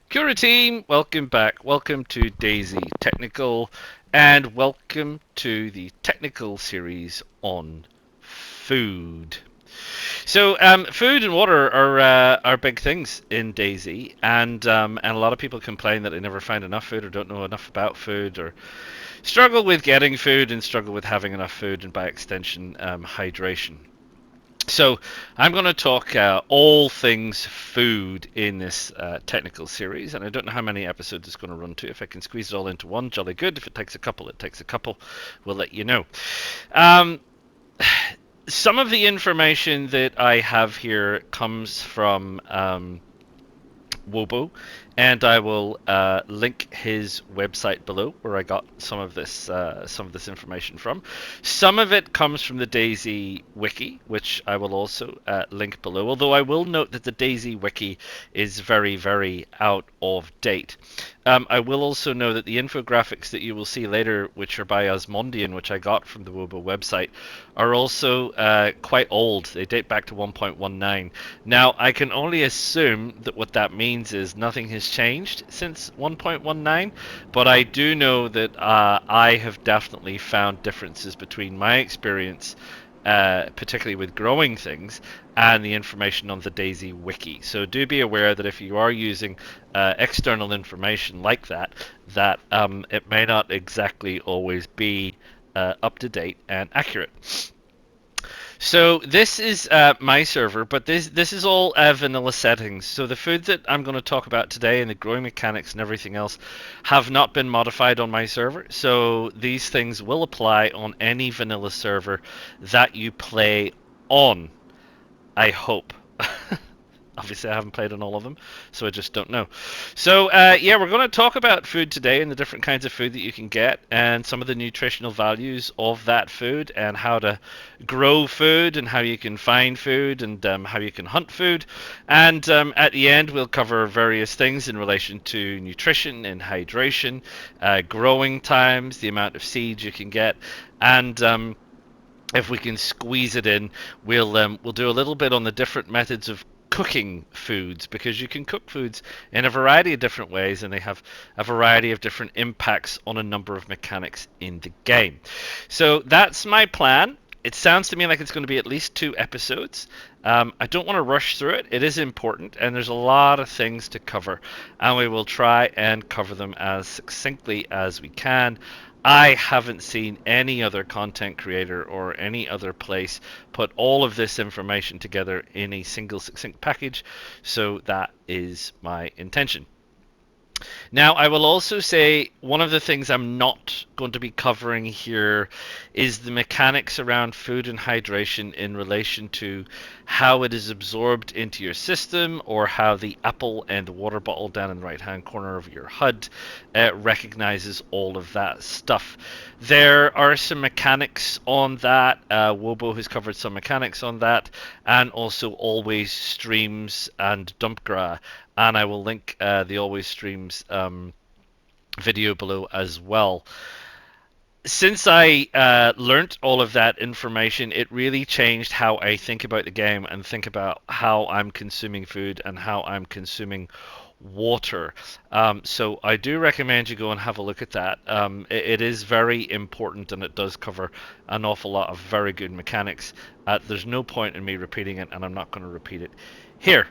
Cura team, welcome back. Welcome to DayZ Technical, and welcome to the technical series on food. So, food and water are big things in DayZ, and a lot of people complain that they never find enough food or don't know enough about food or struggle with getting food and struggle with having enough food and by extension hydration. So, I'm going to talk all things food in this technical series, and I don't know how many episodes it's going to run to. If I can squeeze it all into one, jolly good. If it takes a couple, it takes a couple. We'll let you know. Um, some of the information that I have here comes from Wobo, and I will link his website below where I got some of this information from. Some of it comes from the DayZ wiki, which I will also link below. Although I will note that the DayZ wiki is very out of date. I will also know that the infographics that you will see later, which are by Osmondian, which I got from the Wobo website, are also quite old. They date back to 1.19. Now, I can only assume that what that means is nothing has changed since 1.19, but I do know that I have definitely found differences between my experience, particularly with growing things, and the information on the DayZ wiki. So do be aware that if you are using external information like that, it may not exactly always be up to date and accurate. So this is my server, but this is all vanilla settings. So the food that I'm going to talk about today and the growing mechanics and everything else have not been modified on my server. So these things will apply on any vanilla server that you play on. I hope. Obviously, I haven't played on all of them, so I just don't know. So, yeah, we're going to talk about food today and the different kinds of food that you can get and some of the nutritional values of that food and how to grow food and how you can find food and how you can hunt food. And at the end, we'll cover various things in relation to nutrition and hydration, growing times, the amount of seeds you can get, and if we can squeeze it in, we'll do a little bit on the different methods of cooking foods, because you can cook foods in a variety of different ways and they have a variety of different impacts on a number of mechanics in the game. So that's my plan. It sounds to me like it's going to be at least 2 episodes. I don't want to rush through it. It is important, and there's a lot of things to cover, and we will try and cover them as succinctly as we can. I haven't seen any other content creator or any other place put all of this information together in a single succinct package, so that is my intention. Now, I will also say one of the things I'm not going to be covering here is the mechanics around food and hydration in relation to how it is absorbed into your system, or how the apple and the water bottle down in the right hand corner of your HUD recognizes all of that stuff. There are some mechanics on that. Wobo has covered some mechanics on that, and also always streams and dumpgra, and I will link the Always Streams video below as well. Since I learnt all of that information, it really changed how I think about the game and think about how I'm consuming food and how I'm consuming water. So I do recommend you go and have a look at that. It is very important, and it does cover an awful lot of very good mechanics. There's no point in me repeating it, and I'm not going to repeat it here.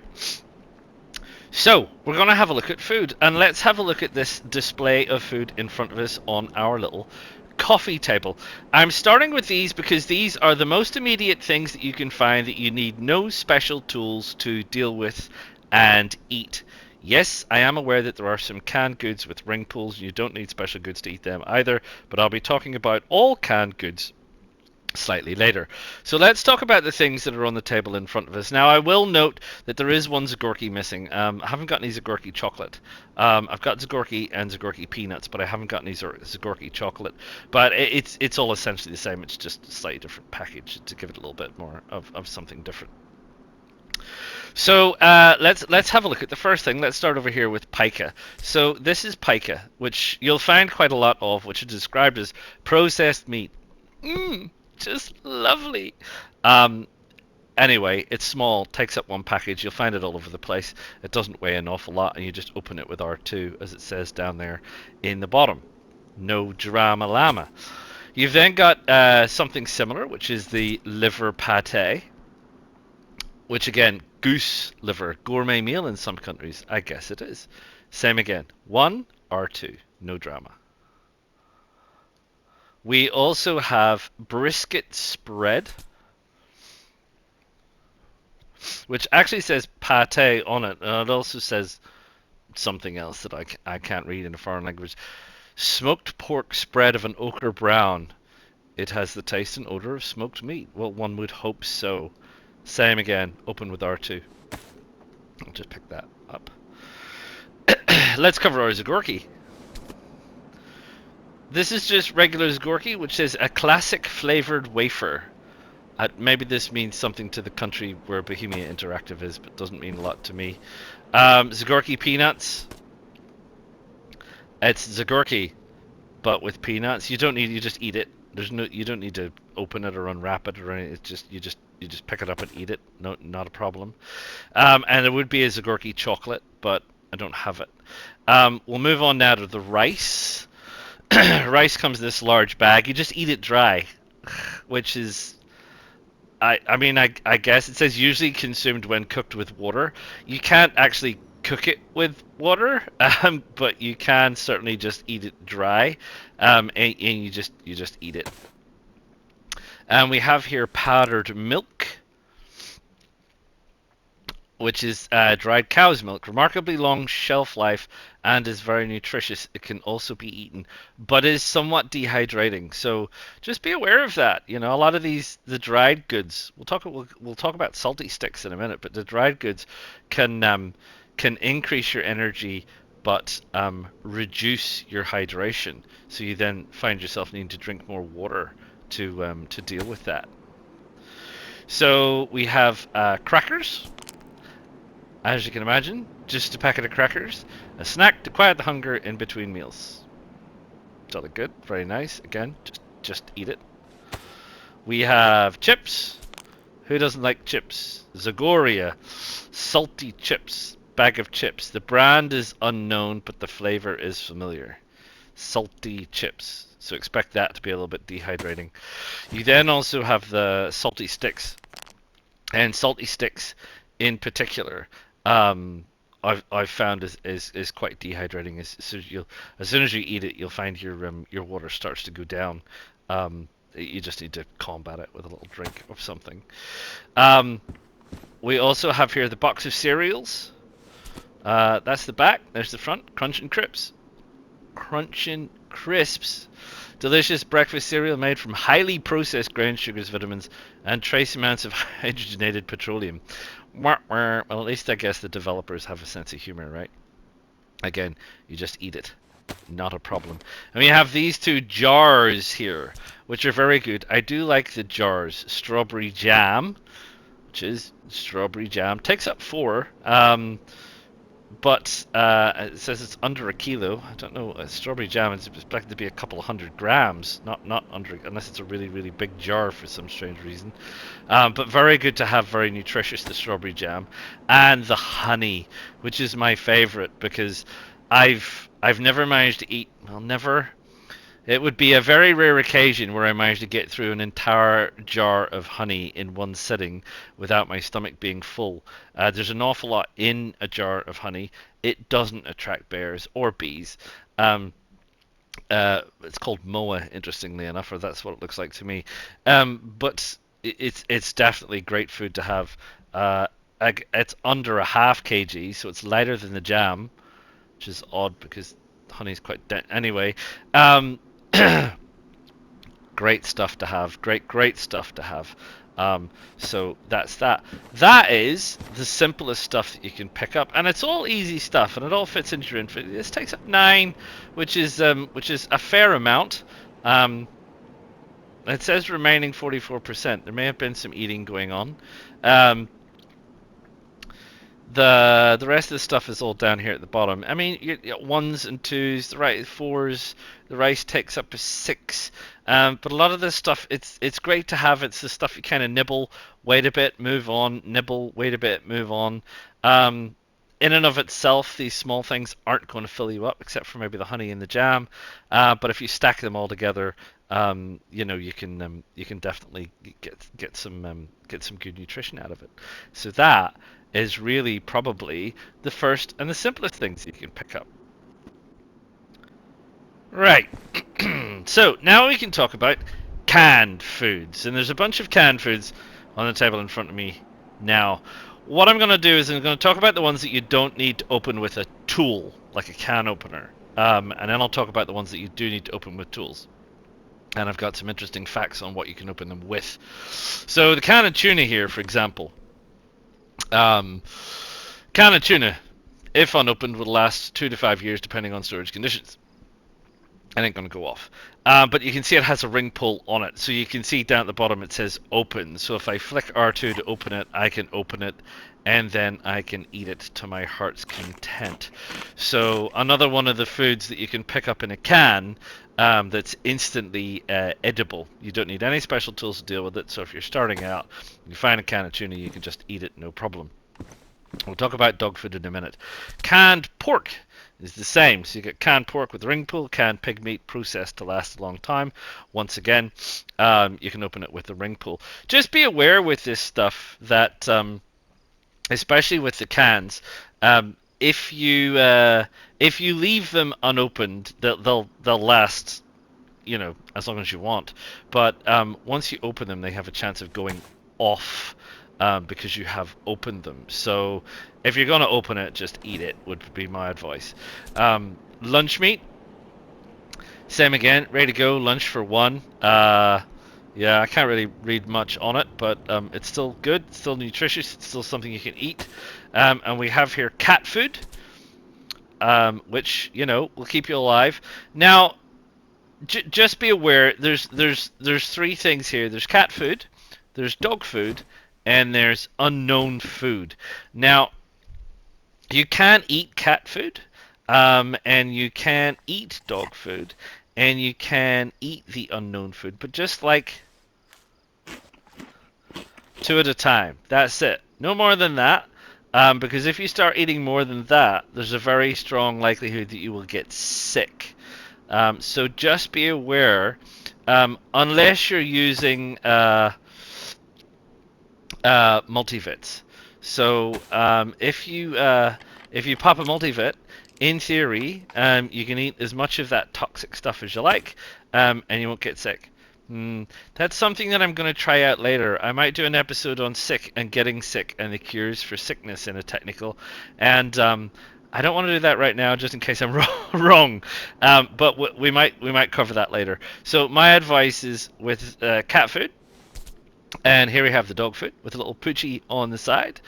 So, we're going to have a look at food, and let's have a look at this display of food in front of us on our little coffee table. I'm starting with these because these are the most immediate things that you can find that you need no special tools to deal with and eat. Yes, I am aware that there are some canned goods with ring pulls. You don't need special goods to eat them either, but I'll be talking about all canned goods slightly later. So let's talk about the things that are on the table in front of us. Now, I will note that there is one Zagorki missing. I haven't got any Zagorki chocolate. I've got Zagorki and Zagorki peanuts, but I haven't got any Zagorki chocolate. But it's all essentially the same. It's just a slightly different package to give it a little bit more of something different. So let's have a look at the first thing. Let's start over here with pica. So this is pica, which you'll find quite a lot of, which is described as processed meat. Mmm, just lovely. Um, Anyway, it's small, takes up one package. You'll find it all over the place. It doesn't weigh an awful lot, and you just open it with R2, as it says down there in the bottom. No drama llama. You've then got something similar, which is the liver pate, which again, goose liver, gourmet meal in some countries. I guess it is. Same again. 1 R2, no drama. We also have brisket spread, which actually says pate on it, and it also says something else that I can't read in a foreign language. Smoked pork spread of an ochre brown. It has the taste and odor of smoked meat. Well, one would hope so. Same again, open with R2. I'll just pick that up. Let's cover our zagorki. This is just regular zagorki, which says a classic flavored wafer. Maybe this means something to the country where Bohemia Interactive is, but doesn't mean a lot to me. Zagorki peanuts. It's zagorki, but with peanuts. You just eat it. You don't need to open it or unwrap it or anything. It's just you just pick it up and eat it. No, not a problem. And it would be a zagorki chocolate, but I don't have it. We'll move on now to the rice. Rice comes in this large bag. You just eat it dry, which is, I mean, I guess it says usually consumed when cooked with water. You can't actually cook it with water, but you can certainly just eat it dry, and you just eat it. And we have here powdered milk, which is dried cow's milk, remarkably long shelf life and is very nutritious. It can also be eaten, but is somewhat dehydrating. So just be aware of that. You know, a lot of the dried goods. We'll talk about salty sticks in a minute, but the dried goods can increase your energy, but reduce your hydration. So you then find yourself needing to drink more water to deal with that. So we have crackers. As you can imagine, just a packet of crackers, a snack to quiet the hunger in between meals. Jolly good, very nice. Again, just eat it. We have chips. Who doesn't like chips? Zagoria, salty chips, bag of chips. The brand is unknown, but the flavor is familiar. Salty chips. So expect that to be a little bit dehydrating. You then also have the salty sticks, and salty sticks in particular. I've found is quite dehydrating. As soon as you eat it, you'll find your water starts to go down. You just need to combat it with a little drink of something. We also have here the box of cereals. That's the back. There's the front. Crunching Crisps. Crunching Crisps. Delicious breakfast cereal made from highly processed grain sugars, vitamins, and trace amounts of hydrogenated petroleum. Well, at least I guess the developers have a sense of humor, right? Again, you just eat it. Not a problem. And we have these two jars here, which are very good. I do like the jars. Strawberry jam, which is strawberry jam. Takes up 4. But it says it's under a kilo. I don't know. Strawberry jam is expected to be a couple of 100 grams, not under, unless it's a really, really big jar for some strange reason. But very good to have, very nutritious, the strawberry jam. And the honey, which is my favorite, because I've never managed to eat, well, never. It would be a very rare occasion where I managed to get through an entire jar of honey in one sitting without my stomach being full. There's an awful lot in a jar of honey. It doesn't attract bears or bees. It's called moa, interestingly enough, or that's what it looks like to me. But it's definitely great food to have. It's under a half kg, so it's lighter than the jam, which is odd because honey's quite dense. Anyway, great stuff to have. Great stuff to have. So that's that. That is the simplest stuff that you can pick up, and it's all easy stuff, and it all fits into your info. This takes up 9, which is a fair amount. It says remaining 44%. There may have been some eating going on. The rest of the stuff is all down here at the bottom. I mean, 1s and 2s, the right 4s. The rice takes up to 6. But a lot of this stuff, it's great to have. It's the stuff you kind of nibble, wait a bit, move on, nibble, wait a bit, move on. In and of itself, these small things aren't going to fill you up, except for maybe the honey and the jam. But if you stack them all together, you can definitely get some good nutrition out of it. So that is really probably the first and the simplest things you can pick up. Right. So now we can talk about canned foods, and there's a bunch of canned foods on the table in front of me now. What I'm going to do is I'm going to talk about the ones that you don't need to open with a tool, like a can opener, and then I'll talk about the ones that you do need to open with tools. And I've got some interesting facts on what you can open them with. So the can of tuna here, for example. Can of tuna, if unopened, will last 2 to 5 years depending on storage conditions. It ain't going to go off. But you can see it has a ring pull on it. So you can see down at the bottom it says open. So if I flick R2 to open it, I can open it and then I can eat it to my heart's content. So another one of the foods that you can pick up in a can that's instantly edible. You don't need any special tools to deal with it. So if you're starting out, you find a can of tuna, you can just eat it, no problem. We'll talk about dog food in a minute. Canned pork is the same. So you get canned pork with ring pull, canned pig meat processed to last a long time. Once again, you can open it with the ring pull. Just be aware with this stuff that, especially with the cans, if you leave them unopened, they'll last, as long as you want. But once you open them, they have a chance of going off. Because you have opened them. So if you're going to open it, just eat it, would be my advice. Lunch meat, same again, ready to go, lunch for one. Yeah, I can't really read much on it, but it's still good, still nutritious, it's still something you can eat. And we have here cat food, which, will keep you alive. Now, just be aware, there's 3 things here. There's cat food, there's dog food, and there's unknown food. Now, you can eat cat food, and you can eat dog food, and you can eat the unknown food, but just like 2 at a time. That's it. No more than that, because if you start eating more than that, there's a very strong likelihood that you will get sick. So just be aware, unless you're using multivits. So if you pop a multivit, in theory, you can eat as much of that toxic stuff as you like, and you won't get sick. That's something that I'm going to try out later. I might do an episode on sick and getting sick and the cures for sickness in a technical, and I don't want to do that right now, just in case I'm wrong. But we might cover that later. So my advice is with cat food. And here we have the dog food with a little poochie on the side,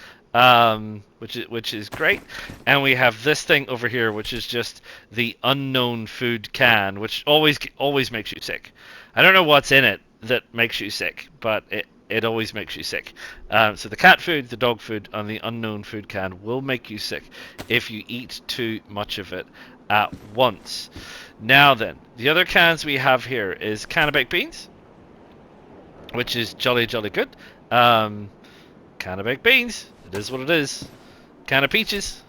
which is great. And we have this thing over here, which is just the unknown food can, which always makes you sick. I don't know what's in it that makes you sick, but it always makes you sick. So the cat food, the dog food, and the unknown food can will make you sick if you eat too much of it at once. Now then, the other cans we have here is can of baked beans, which is jolly good. Can of baked beans, it is what it is. Can of peaches,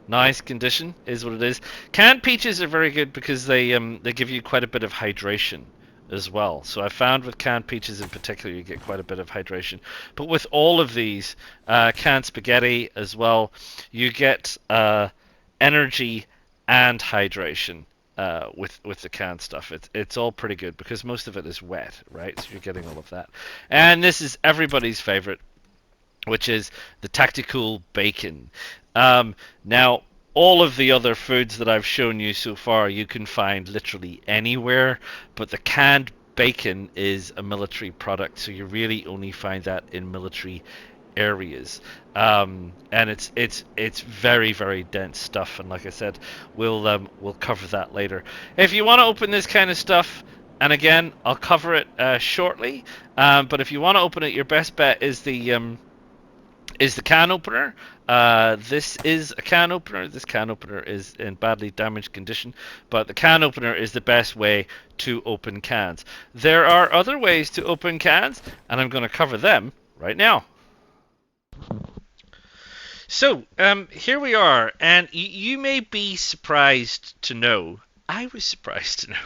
nice condition, is what it is. Canned peaches are very good because they give you quite a bit of hydration as well. So I found with canned peaches in particular, you get quite a bit of hydration. But with all of these, canned spaghetti as well, you get energy and hydration. With the canned stuff, it's all pretty good because most of it is wet, right? So you're getting all of that. And this is everybody's favorite, which is the tactical bacon. Now, all of the other foods that I've shown you so far, you can find literally anywhere, but the canned bacon is a military product, so you really only find that in military areas, and it's very dense stuff, and like I said, we'll cover that later. If you want to open this kind of stuff, and again I'll cover it shortly, but if you want to open it, your best bet is the is the can opener. This is a can opener. This can opener is in badly damaged condition, but the can opener is the best way to open cans. There are other ways to open cans, and I'm going to cover them right now. So, here we are, and you may be surprised to know, I was surprised to know,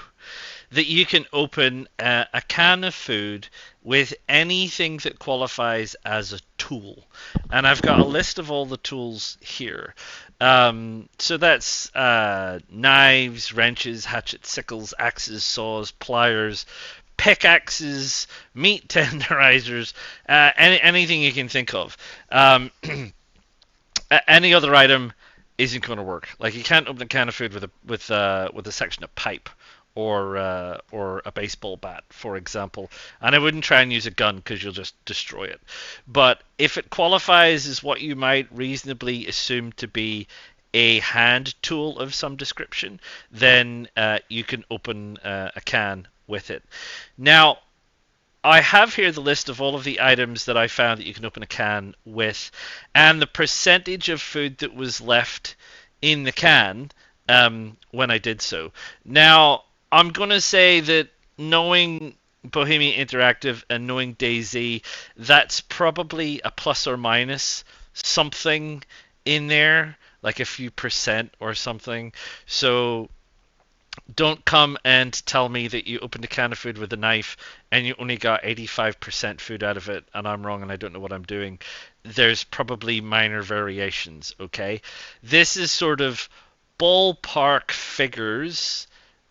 that you can open a can of food with anything that qualifies as a tool. And I've got a list of all the tools here. So that's knives, wrenches, hatchets, sickles, axes, saws, pliers, pickaxes, meat tenderizers, anything you can think of. Any other item isn't going to work. Like you can't open a can of food with a section of pipe or a baseball bat, for example. And I wouldn't try and use a gun because you'll just destroy it. But if it qualifies as what you might reasonably assume to be a hand tool of some description, then you can open a can with it. Now, I have here the list of all of the items that I found that you can open a can with, and the percentage of food that was left in the can when I did so. Now, I'm going to say that knowing Bohemian Interactive and knowing DayZ, that's probably a plus or minus something in there, like a few percent or something. So don't come and tell me that you opened a can of food with a knife and you only got 85% food out of it and I'm wrong and I don't know what I'm doing. There's probably minor variations, okay? This is sort of ballpark figures,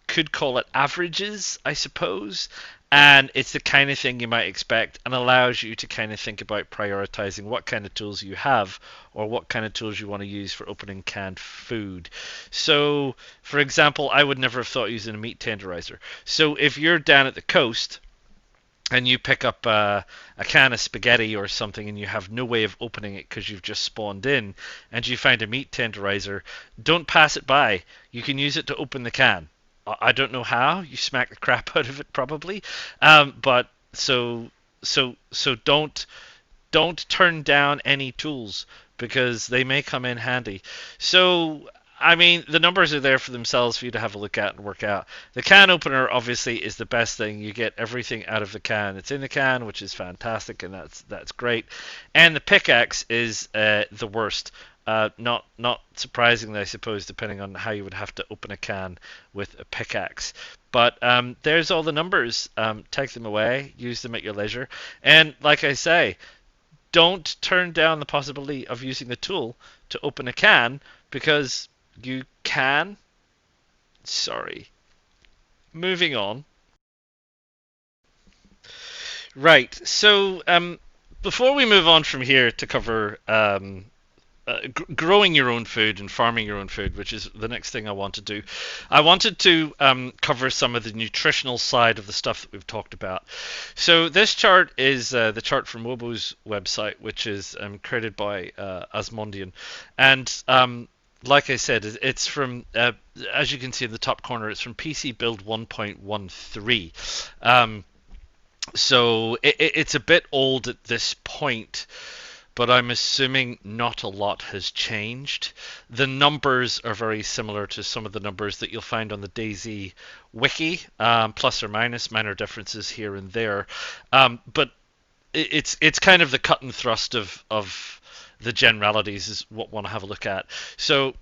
could call it averages, I suppose. And it's the kind of thing you might expect and allows you to kind of think about prioritizing what kind of tools you have or what kind of tools you want to use for opening canned food. So, for example, I would never have thought using a meat tenderizer. So if you're down at the coast and you pick up a can of spaghetti or something and you have no way of opening it because you've just spawned in and you find a meat tenderizer, don't pass it by. You can use it to open the can. I don't know how. You smack the crap out of it probably, but so don't turn down any tools because they may come in handy. So I mean, the numbers are there for themselves for you to have a look at and work out. The can opener obviously is the best thing. You get everything out of the can. It's in the can, which is fantastic, and that's great. And the pickaxe is the worst. Not surprisingly, I suppose, depending on how you would have to open a can with a pickaxe. But there's all the numbers. Take them away, use them at your leisure. And like I say, don't turn down the possibility of using the tool to open a can because you can. Sorry. Moving on. Right. So before we move on from here to cover growing your own food and farming your own food, which is the next thing I want to do. I wanted to cover some of the nutritional side of the stuff that we've talked about. So this chart is the chart from Wobo's website, which is created by Asmondian. And like I said, it's from, as you can see in the top corner, it's from PC Build 1.13. So it's a bit old at this point, but I'm assuming not a lot has changed. The numbers are very similar to some of the numbers that you'll find on the DayZ wiki, plus or minus, minor differences here and there. But it's kind of the cut and thrust of the generalities is what I want to have a look at. So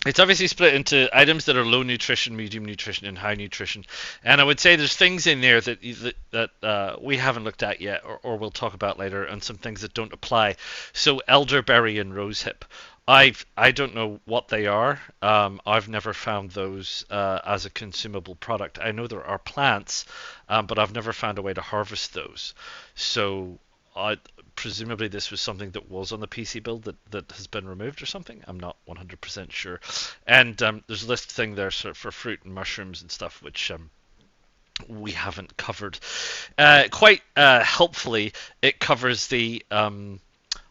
it's obviously split into items that are low nutrition, medium nutrition, and high nutrition. And I would say there's things in there that we haven't looked at yet, or we'll talk about later, and some things that don't apply. So elderberry and rosehip. I don't know what they are. I've never found those as a consumable product. I know there are plants, but I've never found a way to harvest those. So presumably this was something that was on the PC build that has been removed or something. I'm not 100% sure. And there's a list thing there for fruit and mushrooms and stuff, which we haven't covered. Quite helpfully, it covers the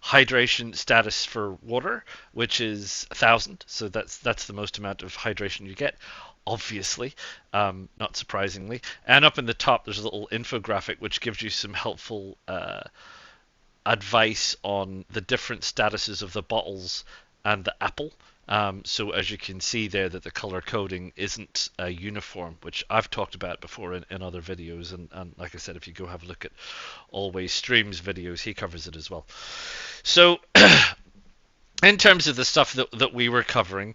hydration status for water, which is 1,000. So that's the most amount of hydration you get. Obviously, not surprisingly. And up in the top, there's a little infographic which gives you some helpful advice on the different statuses of the bottles and the apple. So as you can see there, that the color coding isn't uniform, which I've talked about before in other videos. And like I said, if you go have a look at Always Streams videos, he covers it as well. So in terms of the stuff that we were covering,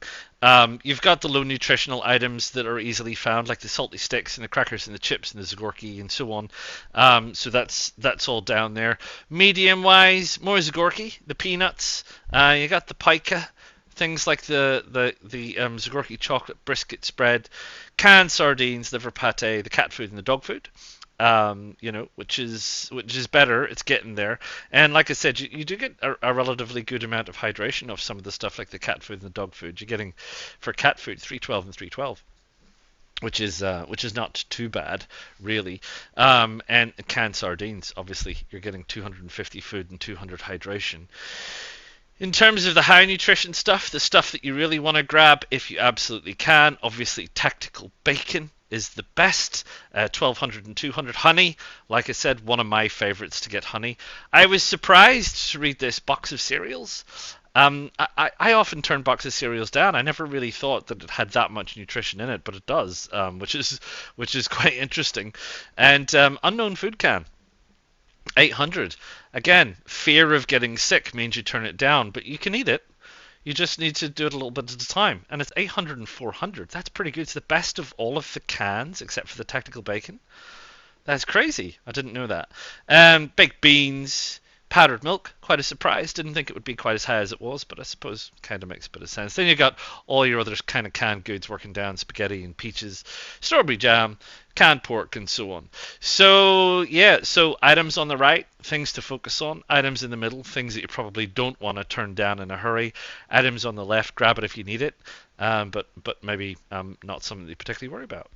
you've got the low nutritional items that are easily found, like the salty sticks and the crackers and the chips and the Zagorki and so on. So that's all down there. Medium wise, more Zagorki, the peanuts. You got the pica, things like the Zagorki chocolate brisket spread, canned sardines, liver pate, the cat food and the dog food. Which is better. It's getting there, and like I said, you do get a relatively good amount of hydration of some of the stuff like the cat food and the dog food. You're getting, for cat food, 312 and 312, which is not too bad, really. And canned sardines, obviously, you're getting 250 food and 200 hydration. In terms of the high nutrition stuff, the stuff that you really want to grab if you absolutely can, obviously tactical bacon is the best. 1200 and 200 honey. Like I said, one of my favorites to get honey. I was surprised to read this box of cereals. I often turn boxes of cereals down. I never really thought that it had that much nutrition in it, but it does, which is quite interesting. And unknown food can. 800. Again, fear of getting sick means you turn it down, but you can eat it. You just need to do it a little bit at a time. And it's 800 and 400. That's pretty good. It's the best of all of the cans, except for the tactical bacon. That's crazy. I didn't know that. Baked beans, powdered milk. Quite a surprise. Didn't think it would be quite as high as it was, but I suppose kind of makes a bit of sense. Then you got all your other kind of canned goods working down, spaghetti and peaches, strawberry jam, canned pork, and so on. So yeah, so items on the right, things to focus on. Items in the middle, things that you probably don't want to turn down in a hurry. Items on the left, grab it if you need it, but maybe not something that you particularly worry about.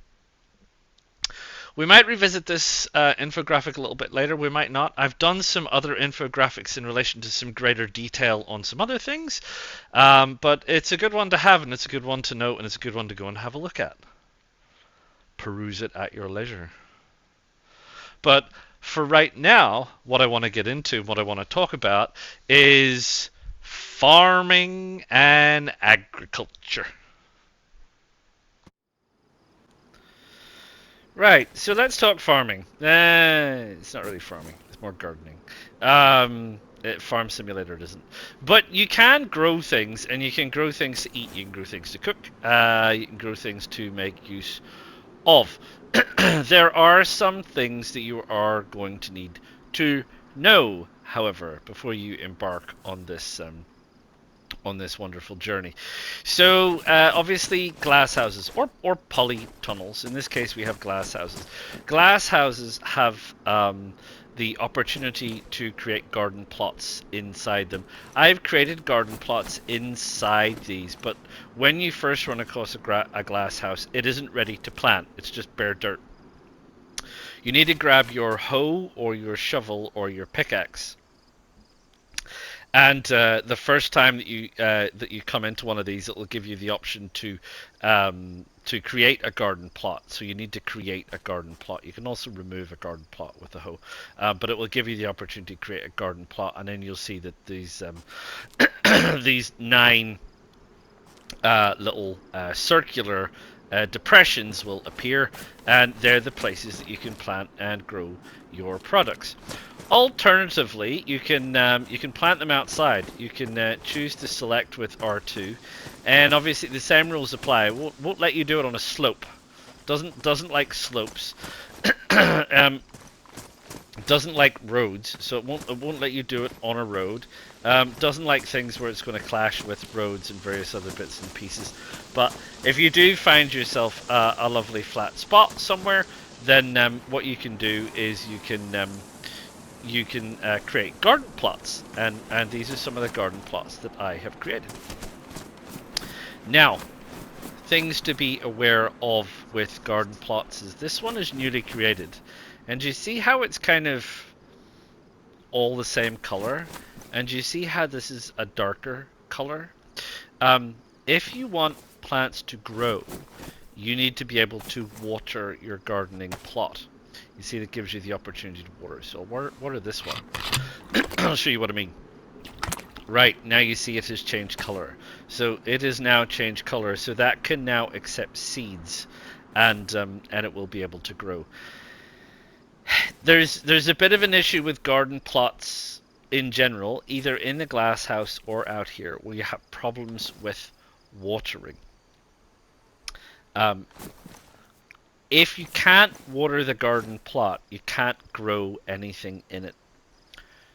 We might revisit this infographic a little bit later. We might not. I've done some other infographics in relation to some greater detail on some other things, but it's a good one to have, and it's a good one to note, and it's a good one to go and have a look at. Peruse it at your leisure. But for right now, what I want to get into, what I want to talk about, is farming and agriculture. Right, so let's talk farming. It's not really farming, it's more gardening. Farm Simulator it isn't. But you can grow things, and you can grow things to eat, you can grow things to cook, you can grow things to make use of. There are some things that you are going to need to know, however, before you embark on this wonderful journey. So obviously glass houses or polytunnels. In this case we have glass houses. Glass houses have the opportunity to create garden plots inside them. I've created garden plots inside these, but when you first run across a glass house, it isn't ready to plant. It's just bare dirt. You need to grab your hoe or your shovel or your pickaxe. And the first time that you come into one of these, it will give you the option to create a garden plot. So you need to create a garden plot. You can also remove a garden plot with a hoe, but it will give you the opportunity to create a garden plot, and then you'll see that these these 9 little circular depressions will appear, and they're the places that you can plant and grow your products. Alternatively, you can plant them outside. You can choose to select with R2, and obviously the same rules apply. It won't let you do it on a slope. Doesn't like slopes. Doesn't like roads, so it won't let you do it on a road. Doesn't like things where it's going to clash with roads and various other bits and pieces. But if you do find yourself a lovely flat spot somewhere, then what you can do is you can create garden plots, and these are some of the garden plots that I have created. Now, things to be aware of with garden plots is this one is newly created, and you see how it's kind of all the same color, and you see how this is a darker color. If you want plants to grow, you need to be able to water your gardening plot. You see that gives you the opportunity to water. So water this one. I'll show you what I mean. Right, now you see it has changed color. So it is now changed color, so that can now accept seeds, and it will be able to grow. There's a bit of an issue with garden plots in general, either in the glass house or out here, where you have problems with watering. If you can't water the garden plot, you can't grow anything in it.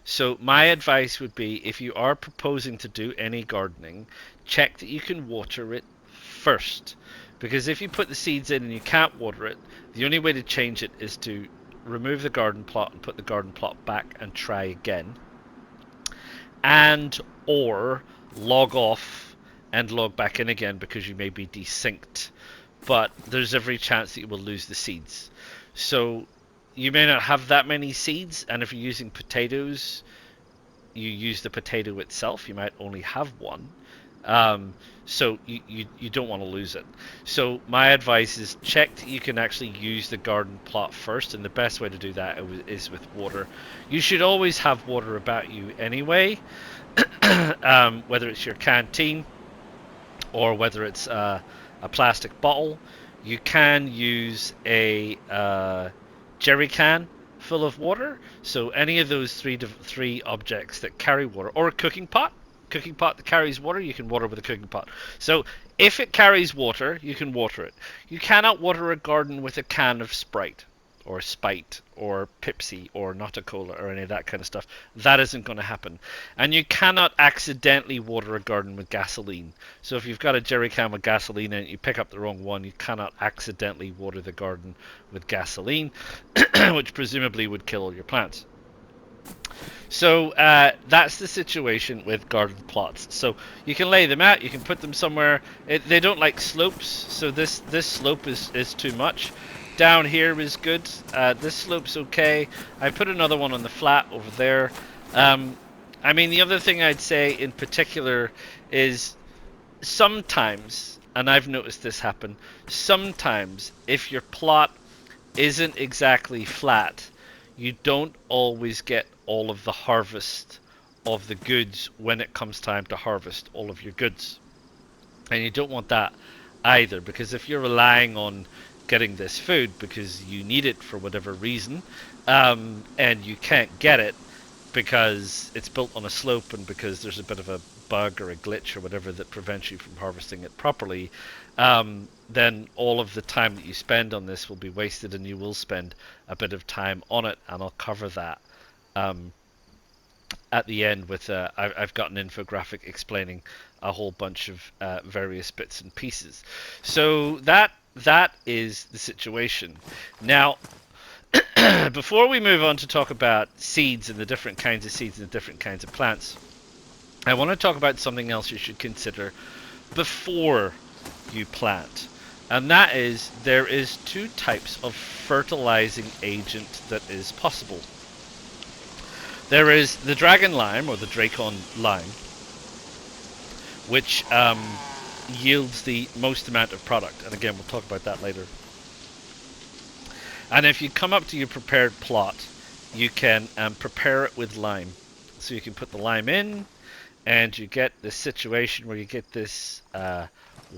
So my advice would be, if you are proposing to do any gardening, check that you can water it first. Because if you put the seeds in and you can't water it, the only way to change it is to remove the garden plot and put the garden plot back and try again. And or log off and log back in again, because you may be desynced. But there's every chance that you will lose the seeds. So you may not have that many seeds, and if you're using potatoes, you use the potato itself. You might only have one. So you don't want to lose it. So my advice is check that you can actually use the garden plot first, and the best way to do that is with water. You should always have water about you anyway, whether it's your canteen or whether it's a plastic bottle. You can use a jerry can full of water. So any of those three objects that carry water, or a cooking pot that carries water, you can water with a cooking pot. So if it carries water, you can water it. You cannot water a garden with a can of Sprite or Spite or Pepsi or Nota-Cola or any of that kind of stuff. That isn't going to happen. And you cannot accidentally water a garden with gasoline. So if you've got a jerry can with gasoline in it, you pick up the wrong one, you cannot accidentally water the garden with gasoline, which presumably would kill all your plants. So that's the situation with garden plots. So you can lay them out, you can put them somewhere. They don't like slopes, so this slope is too much. Down here is good. This slope's okay. I put another one on the flat over there. I mean, the other thing I'd say in particular is sometimes, and I've noticed this happen, sometimes if your plot isn't exactly flat, you don't always get all of the harvest of the goods when it comes time to harvest all of your goods. And you don't want that either, because if you're relying on getting this food because you need it for whatever reason, and you can't get it because it's built on a slope and because there's a bit of a bug or a glitch or whatever that prevents you from harvesting it properly, then all of the time that you spend on this will be wasted, and you will spend a bit of time on it, and I'll cover that at the end with I've got an infographic explaining a whole bunch of various bits and pieces. So that is the situation. Now, before we move on to talk about seeds and the different kinds of seeds and the different kinds of plants, I want to talk about something else you should consider before you plant. And that is, there is two types of fertilizing agent that is possible. There is the dragon lime, or the dracon lime, which yields the most amount of product. And again, we'll talk about that later. And if you come up to your prepared plot, you can prepare it with lime. So you can put the lime in, and you get this situation where you get this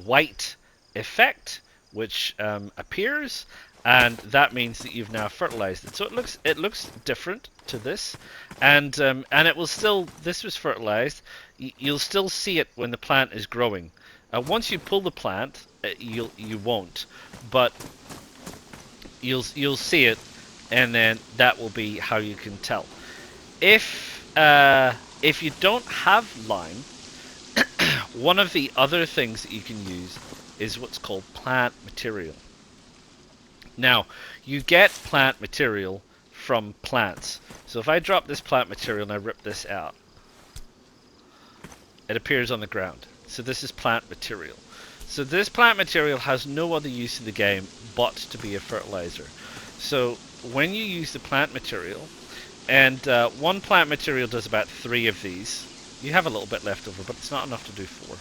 white effect, which appears, and that means that you've now fertilized it. So it looks different to this, and it will still, this was fertilized. You'll still see it when the plant is growing. Once you pull the plant, you won't, but you'll see it, and then that will be how you can tell. If you don't have lime, one of the other things that you can use is what's called plant material. Now, you get plant material from plants. So if I drop this plant material and I rip this out, it appears on the ground. So this is plant material. So this plant material has no other use in the game but to be a fertilizer. So when you use the plant material, and one plant material does about 3 of these, you have a little bit left over, but it's not enough to do 4.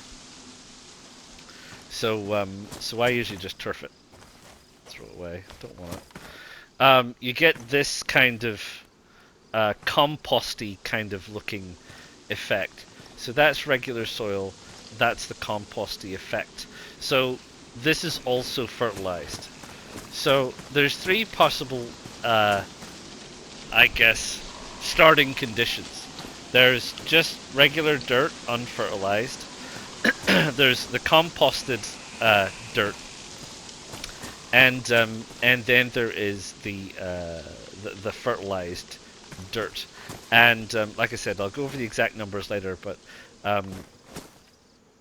So I usually just turf it, throw it away. Don't want you get this kind of composty kind of looking effect. So that's regular soil, that's the composty effect. So this is also fertilized. So there's three possible, I guess, starting conditions. There's just regular dirt, unfertilized. There's the composted dirt, and then there is the fertilized dirt. And like I said, I'll go over the exact numbers later, but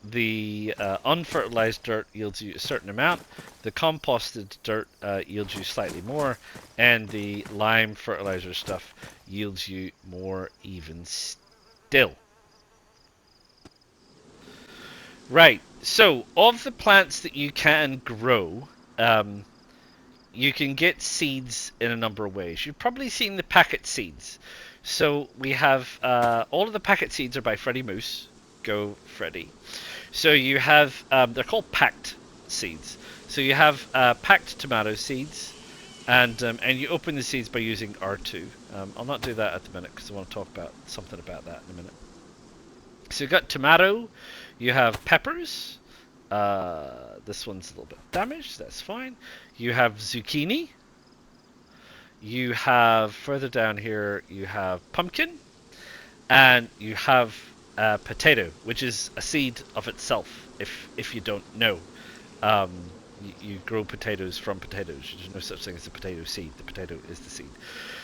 the unfertilized dirt yields you a certain amount, the composted dirt yields you slightly more, and the lime fertilizer stuff yields you more even still. Right, so of the plants that you can grow, you can get seeds in a number of ways. You've probably seen the packet seeds. So we have all of the packet seeds are by Freddie Moose. Go Freddie. So you have they're called packed seeds. So you have packed tomato seeds, and you open the seeds by using R2. I'll not do that at the minute because I want to talk about something about that in a minute. So you've got tomato, you have peppers. This one's a little bit damaged, that's fine. You have zucchini. You have, further down here, you have pumpkin. And you have potato, which is a seed of itself, if you don't know. You grow potatoes from potatoes. There's no such thing as a potato seed. The potato is the seed.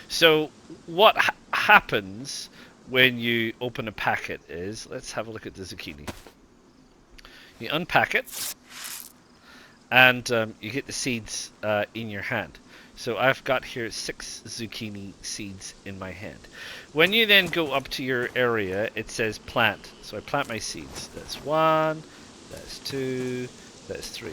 So what happens when you open a packet is, let's have a look at the zucchini. You unpack it, and you get the seeds in your hand. So I've got here 6 zucchini seeds in my hand. When you then go up to your area, it says plant. So I plant my seeds. That's 1, that's 2, that's 3.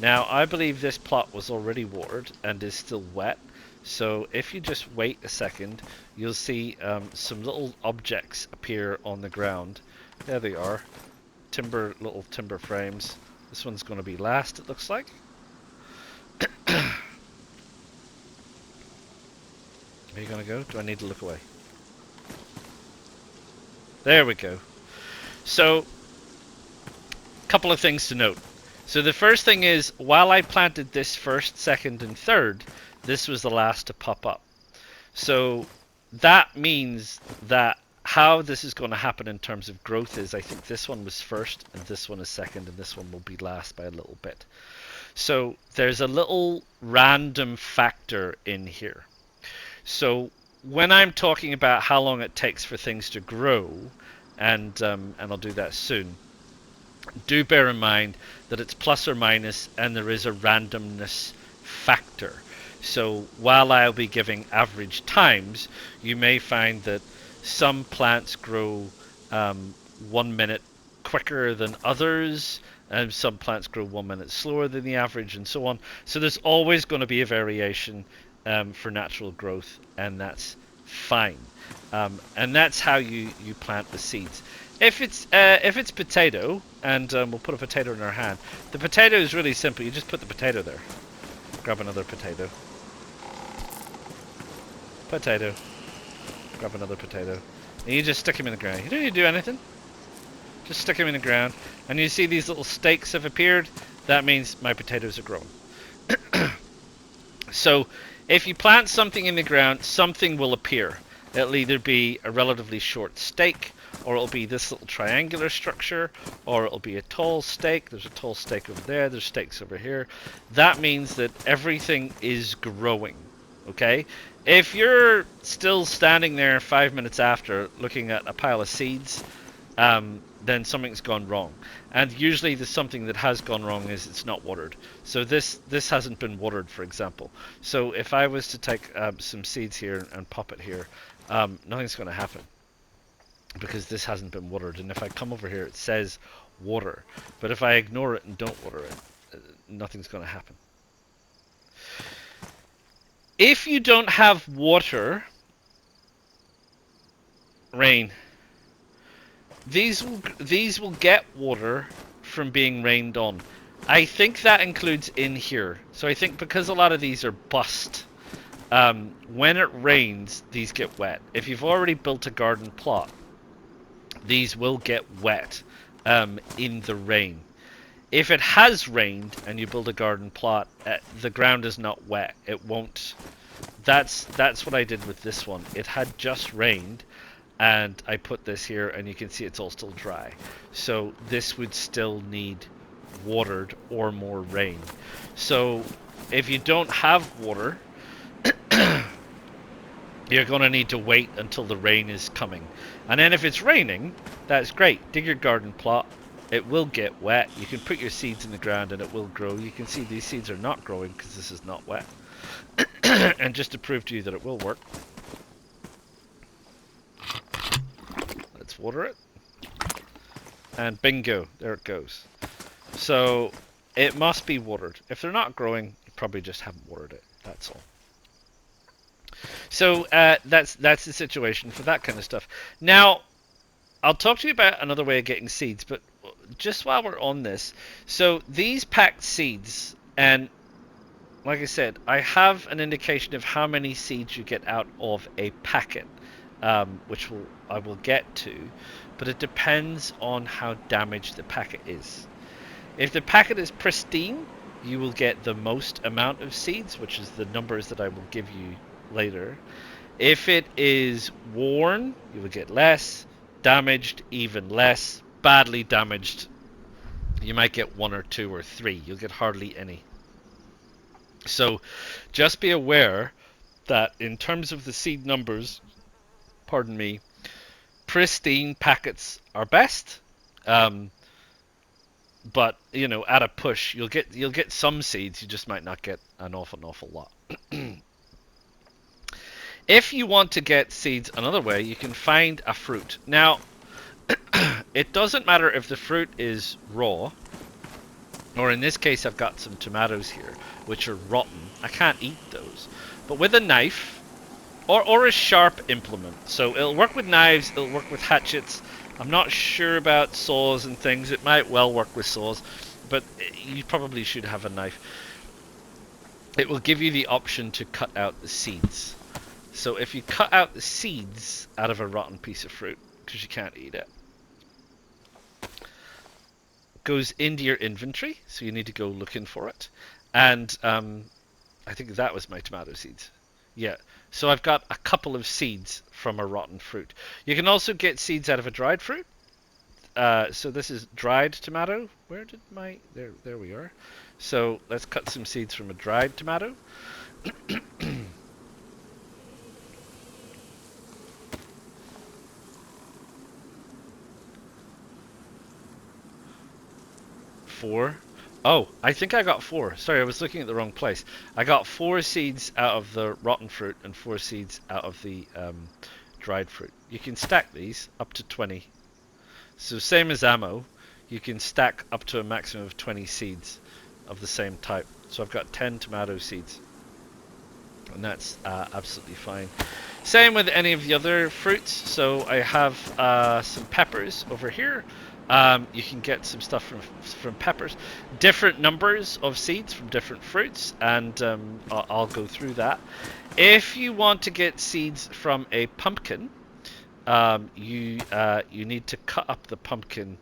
Now I believe this plot was already watered and is still wet. So if you just wait a second, you'll see some little objects appear on the ground. There they are. Little timber frames. This one's going to be last, it looks like. Are you going to go? Do I need to look away? There we go. So, a couple of things to note. So the first thing is, while I planted this first, second, and third, this was the last to pop up. So that means that how this is going to happen in terms of growth is, I think this one was first, and this one is second, and this one will be last by a little bit. So there's a little random factor in here. So when I'm talking about how long it takes for things to grow, and I'll do that soon, do bear in mind that it's plus or minus, and there is a randomness factor. So while I'll be giving average times, you may find that some plants grow 1 minute quicker than others, and some plants grow 1 minute slower than the average, and so on. So there's always going to be a variation for natural growth, and that's fine. And that's how you plant the seeds. If it's potato, and we'll put a potato in our hand, the potato is really simple. You just put the potato there. Grab another potato. Potato. Grab another potato. And you just stick them in the ground. You don't need to do anything. Just stick them in the ground. And you see these little stakes have appeared. That means my potatoes are growing. So if you plant something in the ground, something will appear. It'll either be a relatively short stake, or it'll be this little triangular structure, or it'll be a tall stake. There's a tall stake over there. There's stakes over here. That means that everything is growing. Okay? If you're still standing there 5 minutes after looking at a pile of seeds, then something's gone wrong. And usually the something that has gone wrong is it's not watered. So this hasn't been watered, for example. So if I was to take some seeds here and pop it here, nothing's going to happen, because this hasn't been watered. And if I come over here, it says water. But if I ignore it and don't water it, nothing's going to happen. If you don't have water, rain, these will get water from being rained on. I think that includes in here. So I think because a lot of these are bust, when it rains, these get wet. If you've already built a garden plot, these will get wet in the rain. If it has rained and you build a garden plot, the ground is not wet. It won't. That's what I did with this one. It had just rained, and I put this here, and you can see it's all still dry. So this would still need watered or more rain. So if you don't have water, you're going to need to wait until the rain is coming. And then if it's raining, that's great. Dig your garden plot. It will get wet. You can put your seeds in the ground and it will grow. You can see these seeds are not growing because this is not wet. And just to prove to you that it will work, let's water it. And bingo, there it goes. So it must be watered. If they're not growing, you probably just haven't watered it. That's all. So that's the situation for that kind of stuff. Now, I'll talk to you about another way of getting seeds, but just while we're on this, so these packed seeds, and like I said, I have an indication of how many seeds you get out of a packet, which I will get to, but it depends on how damaged the packet is. If the packet is pristine, you will get the most amount of seeds, which is the numbers that I will give you later. If it is worn, you will get less. Damaged, even less. Badly damaged, you might get 1 or 2 or 3. You'll get hardly any. So just be aware that in terms of the seed numbers, pardon me, pristine packets are best. But you know, at a push, you'll get some seeds. You just might not get an awful lot. If you want to get seeds another way, you can find a fruit. Now, it doesn't matter if the fruit is raw, or in this case I've got some tomatoes here, which are rotten. I can't eat those. But with a knife, or a sharp implement, so it'll work with knives, it'll work with hatchets. I'm not sure about saws and things. It might well work with saws, but you probably should have a knife. It will give you the option to cut out the seeds. So if you cut out the seeds out of a rotten piece of fruit, because you can't eat it, goes into your inventory, so you need to go looking for it. And I think that was my tomato seeds. Yeah, so I've got a couple of seeds from a rotten fruit. You can also get seeds out of a dried fruit. So this is dried tomato. Where did my... There we are. So let's cut some seeds from a dried tomato. 4. Oh, I think I got 4. Sorry, I was looking at the wrong place. I got 4 seeds out of the rotten fruit and 4 seeds out of the dried fruit. You can stack these up to 20. So same as ammo, you can stack up to a maximum of 20 seeds of the same type. So I've got 10 tomato seeds, and that's absolutely fine. Same with any of the other fruits. So I have some peppers over here. You can get some stuff from peppers, different numbers of seeds from different fruits, and I'll go through that. If you want to get seeds from a pumpkin, you need to cut up the pumpkin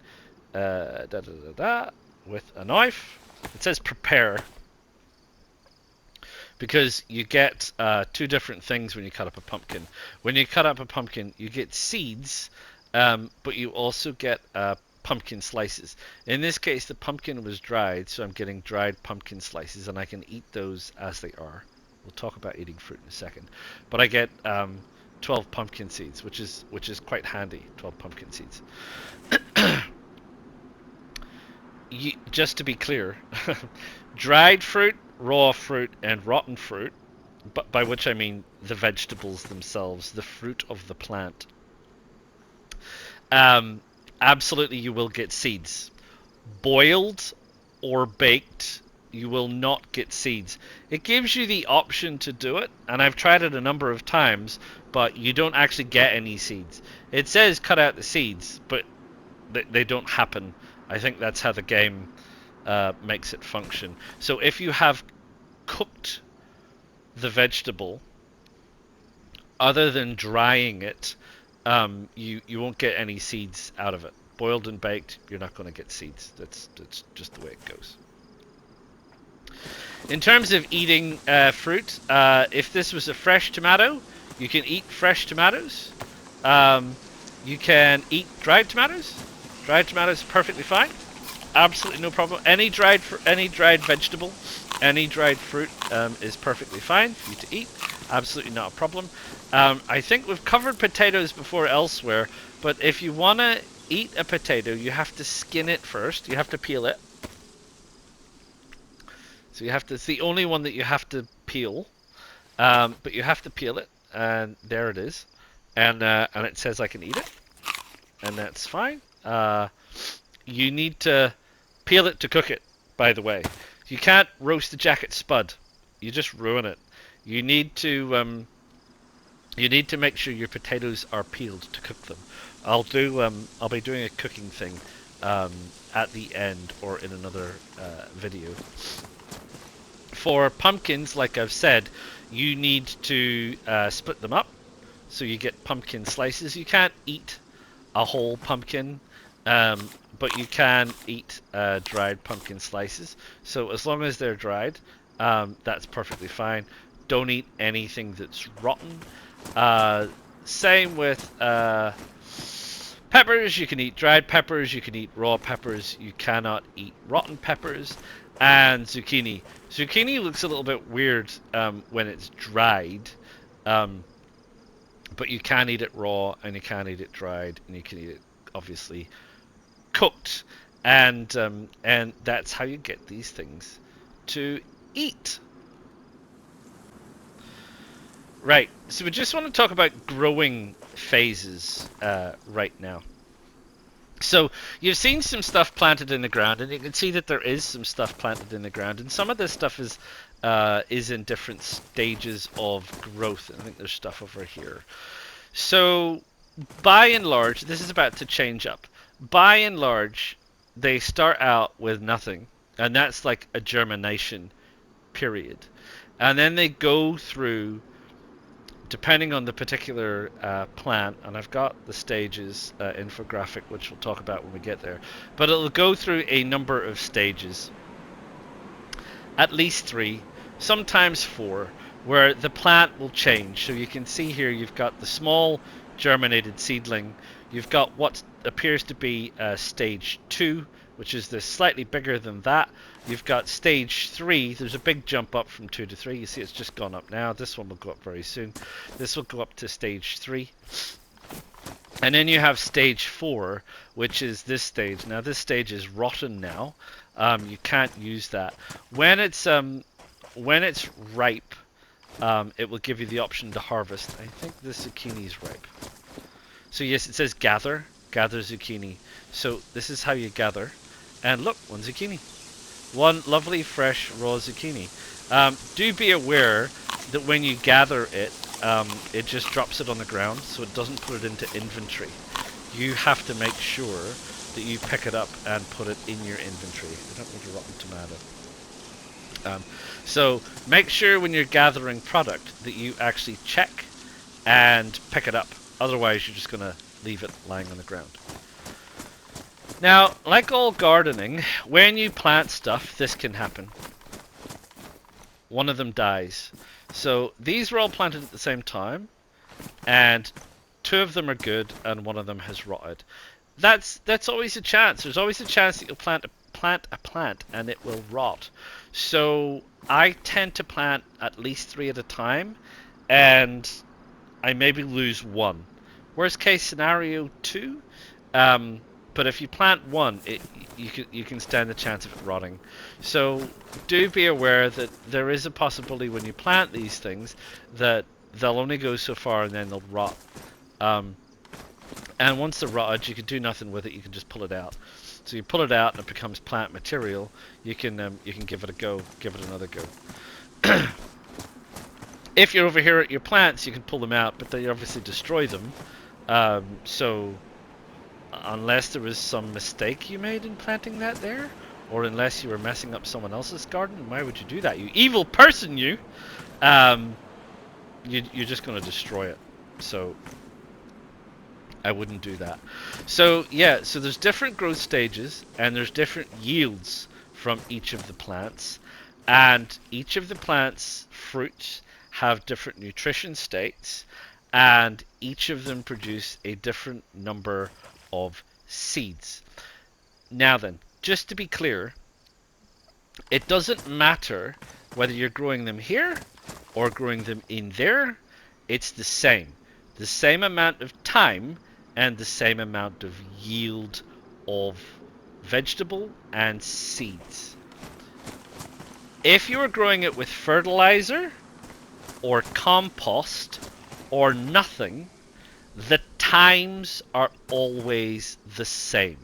with a knife. It says prepare, because you get 2 different things when you cut up a pumpkin. When you cut up a pumpkin, you get seeds, but you also get pumpkin slices. In this case, the pumpkin was dried, so I'm getting dried pumpkin slices, and I can eat those as they are. We'll talk about eating fruit in a second. But I get 12 pumpkin seeds, which is quite handy. 12 pumpkin seeds. Just to be clear, dried fruit, raw fruit, and rotten fruit, but by which I mean the vegetables themselves, the fruit of the plant. Absolutely, you will get seeds. Boiled or baked, you will not get seeds. It gives you the option to do it, and I've tried it a number of times, but you don't actually get any seeds. It says cut out the seeds, but they don't happen. I think that's how the game makes it function. So if you have cooked the vegetable other than drying it, you won't get any seeds out of it. Boiled and baked, you're not going to get seeds. That's just the way it goes. In terms of eating fruit, if this was a fresh tomato, you can eat fresh tomatoes. You can eat dried tomatoes. Dried tomatoes are perfectly fine. Absolutely no problem. Any dried vegetable, any dried fruit is perfectly fine for you to eat. Absolutely not a problem. I think we've covered potatoes before elsewhere, but if you want to eat a potato, you have to skin it first. You have to peel it. So you have to. It's the only one that you have to peel, but you have to peel it, and there it is, and it says I can eat it, and that's fine. You need to peel it to cook it. By the way, you can't roast the jacket spud. You just ruin it. You need to make sure your potatoes are peeled to cook them. I'll be doing a cooking thing at the end or in another video. For pumpkins, like I've said, you need to split them up, so you get pumpkin slices. You can't eat a whole pumpkin, but you can eat dried pumpkin slices. So as long as they're dried, that's perfectly fine. Don't eat anything that's rotten. Same with peppers. You can eat dried peppers. You can eat raw peppers. You cannot eat rotten peppers. And zucchini. Zucchini looks a little bit weird when it's dried, but you can eat it raw, and you can eat it dried, and you can eat it obviously cooked, and that's how you get these things to eat. Right. So we just want to talk about growing phases right now. So you've seen some stuff planted in the ground, and you can see that there is some stuff planted in the ground, and some of this stuff is in different stages of growth. I think there's stuff over here. So by and large, this is about to change up. By and large, they start out with nothing, and that's like a germination period, and then they go through, depending on the particular plant, and I've got the stages infographic, which we'll talk about when we get there, but it'll go through a number of stages, at least 3, sometimes 4, where the plant will change. So you can see here you've got the small germinated seedling, you've got what appears to be stage 2, which is this slightly bigger than that. You've got stage 3. There's a big jump up from 2 to 3. You see it's just gone up now. This one will go up very soon. This will go up to stage 3. And then you have stage 4, which is this stage. Now this stage is rotten now. You can't use that. When it's ripe, it will give you the option to harvest. I think the zucchini is ripe. So yes, it says gather zucchini. So this is how you gather. And look, one zucchini. One lovely fresh raw zucchini. Do be aware that when you gather it, it just drops it on the ground, so it doesn't put it into inventory. You have to make sure that you pick it up and put it in your inventory. I don't need a rotten tomato. So make sure when you're gathering product that you actually check and pick it up. Otherwise, you're just going to leave it lying on the ground. Now, like all gardening, when you plant stuff, this can happen. One of them dies. So these were all planted at the same time, and 2 of them are good, and 1 of them has rotted. That's always a chance. There's always a chance that you'll plant a plant and it will rot. So I tend to plant at least 3 at a time, and I maybe lose 1. Worst case scenario 2. But if you plant 1, you can stand the chance of it rotting. So do be aware that there is a possibility when you plant these things that they'll only go so far and then they'll rot. And once they're rotted, you can do nothing with it. You can just pull it out. So you pull it out and it becomes plant material. You can give it a go, give it another go. If you're over here at your plants, you can pull them out, but they obviously destroy them. So unless there was some mistake you made in planting that there, or unless you were messing up someone else's garden, why would you do that? You evil person, you! You're just going to destroy it. So I wouldn't do that. So yeah, so there's different growth stages and there's different yields from each of the plants, and each of the plants' fruits have different nutrition states, and each of them produce a different number of seeds. Now then, just to be clear, it doesn't matter whether you're growing them here or growing them in there. It's the same. The same amount of time and the same amount of yield of vegetable and seeds. If you are growing it with fertilizer or compost or nothing, the times are always the same.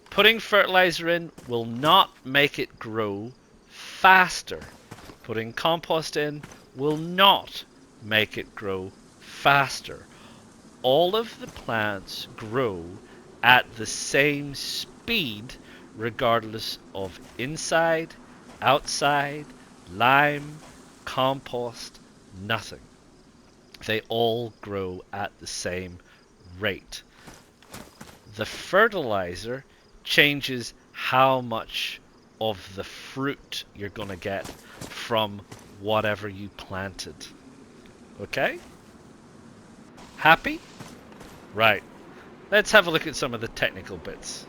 Putting fertilizer in will not make it grow faster. Putting compost in will not make it grow faster. All of the plants grow at the same speed regardless of inside, outside, lime, compost, nothing. They all grow at the same rate. The fertilizer changes how much of the fruit you're going to get from whatever you planted. Okay? Happy? Right. Let's have a look at some of the technical bits.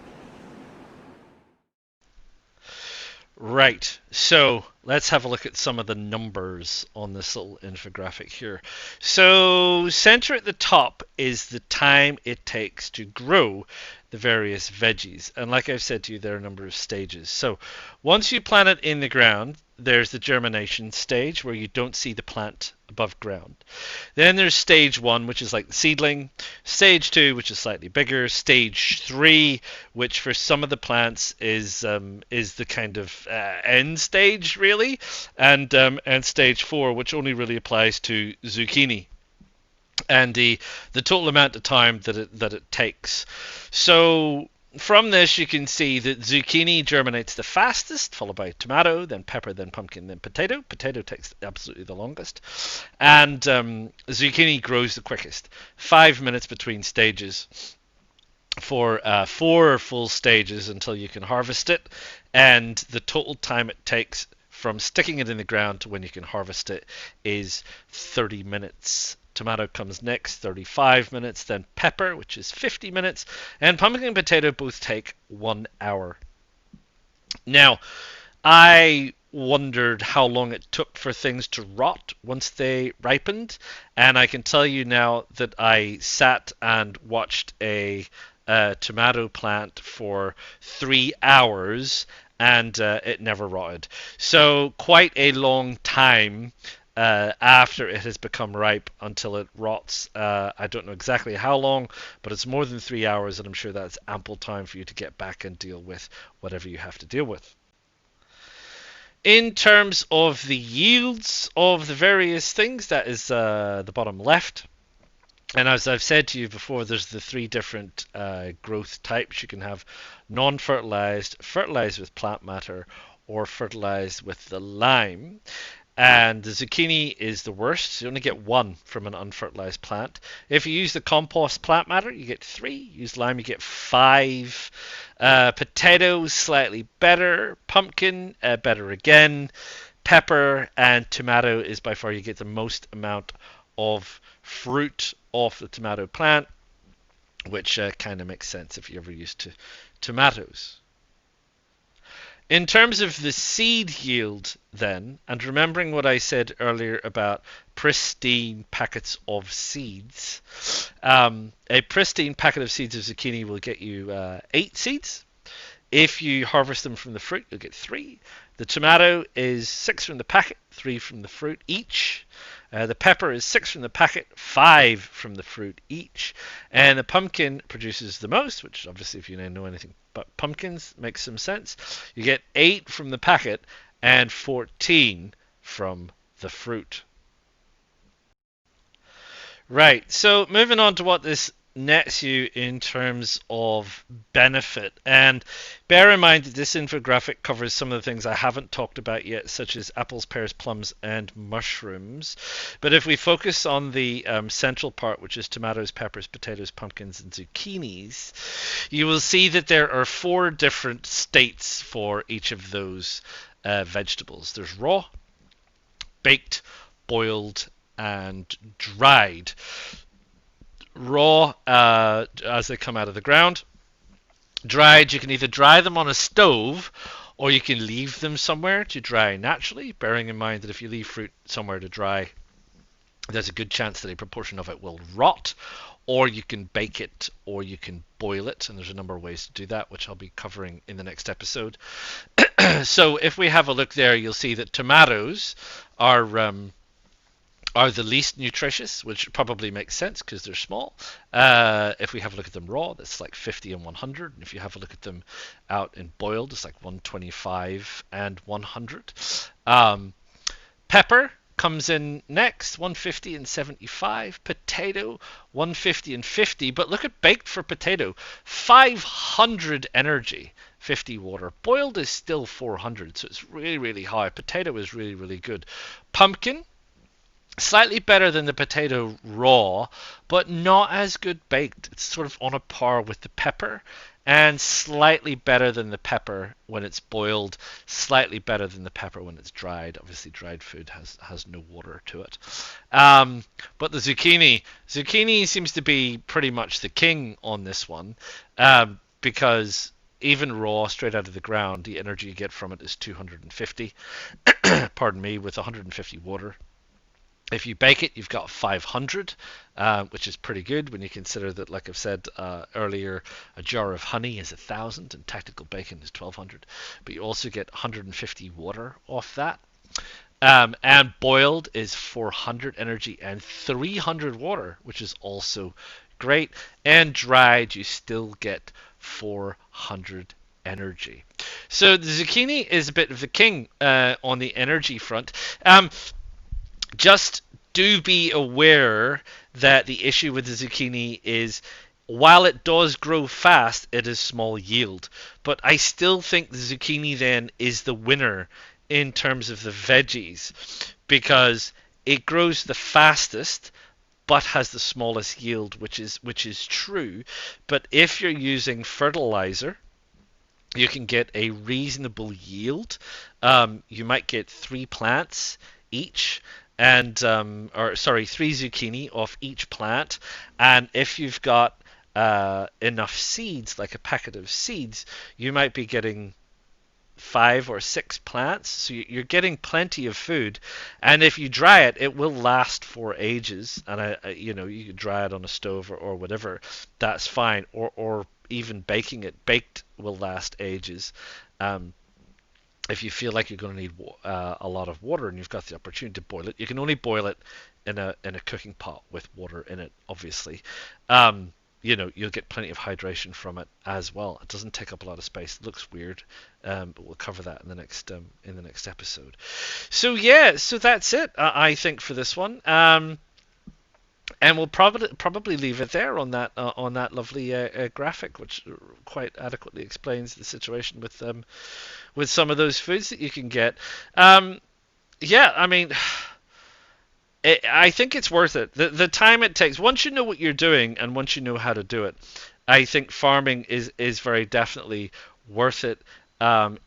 Right, so let's have a look at some of the numbers on this little infographic here. So center at the top is the time it takes to grow the various veggies. And like I've said to you, there are a number of stages. So once you plant it in the ground, there's the germination stage where you don't see the plant above ground. Then there's stage 1, which is like the seedling. Stage 2, which is slightly bigger. Stage 3, which for some of the plants is the kind of end stage really, and stage 4, which only really applies to zucchini, and the total amount of time that it takes. So from this, you can see that zucchini germinates the fastest, followed by tomato, then pepper, then pumpkin, then potato. Potato takes absolutely the longest. And zucchini grows the quickest. 5 minutes between stages for 4 full stages until you can harvest it. And the total time it takes from sticking it in the ground to when you can harvest it is 30 minutes. Tomato comes next, 35 minutes, then pepper, which is 50 minutes, and pumpkin and potato both take 1 hour. Now, I wondered how long it took for things to rot once they ripened, and I can tell you now that I sat and watched a tomato plant for 3 hours, and it never rotted. So quite a long time after it has become ripe until it rots. I don't know exactly how long, but it's more than 3 hours, and I'm sure that's ample time for you to get back and deal with whatever you have to deal with. In terms of the yields of the various things, that is the bottom left. And as I've said to you before, there's the 3 different growth types. You can have non-fertilized, fertilized with plant matter, or fertilized with the lime. And the zucchini is the worst. So you only get 1 from an unfertilized plant. If you use the compost plant matter, you get 3. Use lime, you get 5. Potatoes, slightly better. Pumpkin, better again. Pepper and tomato is by far you get the most amount of fruit off the tomato plant, which kind of makes sense if you're ever used to tomatoes. In terms of the seed yield then, and remembering what I said earlier about pristine packets of seeds, a pristine packet of seeds of zucchini will get you 8 seeds. If you harvest them from the fruit, you'll get 3. The tomato is 6 from the packet, 3 from the fruit each. The pepper is 6 from the packet, 5 from the fruit each. And the pumpkin produces the most, which obviously if you know anything but pumpkins makes some sense. You get 8 from the packet and 14 from the fruit. Right, so moving on to what this nets you in terms of benefit. And bear in mind that this infographic covers some of the things I haven't talked about yet, such as apples, pears, plums, and mushrooms. But if we focus on the central part, which is tomatoes, peppers, potatoes, pumpkins, and zucchinis, you will see that there are 4 different states for each of those vegetables. There's raw, baked, boiled, and dried. Raw as they come out of the ground. Dried, you can either dry them on a stove or you can leave them somewhere to dry naturally, bearing in mind that if you leave fruit somewhere to dry, there's a good chance that a proportion of it will rot. Or you can bake it or you can boil it, and there's a number of ways to do that, which I'll be covering in the next episode. So if we have a look there, you'll see that tomatoes are the least nutritious, which probably makes sense because they're small. If we have a look at them raw, that's like 50 and 100. And if you have a look at them out and boiled, it's like 125 and 100. Pepper comes in next, 150 and 75. Potato, 150 and 50. But look at baked for potato, 500 energy. 50 water. Boiled is still 400, so it's really, really high. Potato is really, really good. Pumpkin, slightly better than the potato raw, but not as good baked. It's sort of on a par with the pepper, and slightly better than the pepper when it's boiled, slightly better than the pepper when it's dried. Obviously, dried food has no water to it. But the zucchini seems to be pretty much the king on this one, because even raw, straight out of the ground, the energy you get from it is 250. Pardon me, with 150 water. If you bake it, you've got 500, which is pretty good when you consider that, like I've said earlier, a jar of honey is 1,000 and tactical bacon is 1,200. But you also get 150 water off that. And boiled is 400 energy and 300 water, which is also great. And dried, you still get 400 energy. So the zucchini is a bit of the king on the energy front. Just do be aware that the issue with the zucchini is, while it does grow fast, it is small yield. But I still think the zucchini then is the winner in terms of the veggies, because it grows the fastest but has the smallest yield, which is true. But if you're using fertilizer, you can get a reasonable yield. You might get 3 plants each, and 3 zucchini off each plant. And if you've got enough seeds, like a packet of seeds, you might be getting 5 or 6 plants, so you're getting plenty of food. And if you dry it, it will last for ages. And you could dry it on a stove or whatever, that's fine. Or even baking it, baked will last ages. If you feel like you're going to need a lot of water and you've got the opportunity to boil it, you can only boil it in a cooking pot with water in it, obviously. You'll get plenty of hydration from it as well. It doesn't take up a lot of space. It looks weird, but we'll cover that in the next episode. So that's it, I think, for this one. And we'll probably leave it there on that lovely graphic, which quite adequately explains the situation with some of those foods that you can get. I mean, I think it's worth it. The time it takes, once you know what you're doing and once you know how to do it, I think farming is very definitely worth it.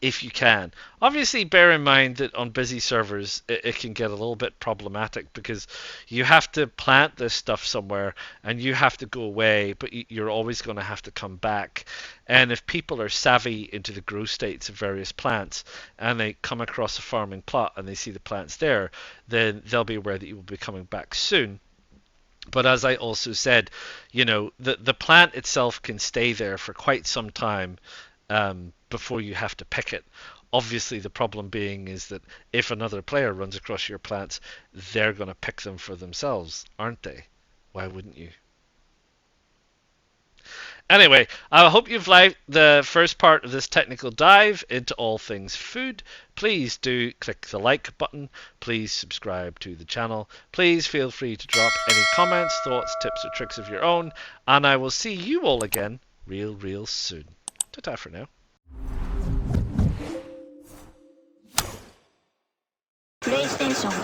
If you can. Obviously, bear in mind that on busy servers, it can get a little bit problematic because you have to plant this stuff somewhere and you have to go away, but you're always going to have to come back. And if people are savvy into the growth states of various plants and they come across a farming plot and they see the plants there, then they'll be aware that you will be coming back soon. But as I also said, the plant itself can stay there for quite some time before you have to pick it. Obviously, the problem being is that if another player runs across your plants, they're going to pick them for themselves, aren't they? Why wouldn't you? Anyway, I hope you've liked the first part of this technical dive into all things food. Please do click the like button. Please subscribe to the channel. Please feel free to drop any comments, thoughts, tips, or tricks of your own. And I will see you all again real soon. Ta-ta for now. PlayStation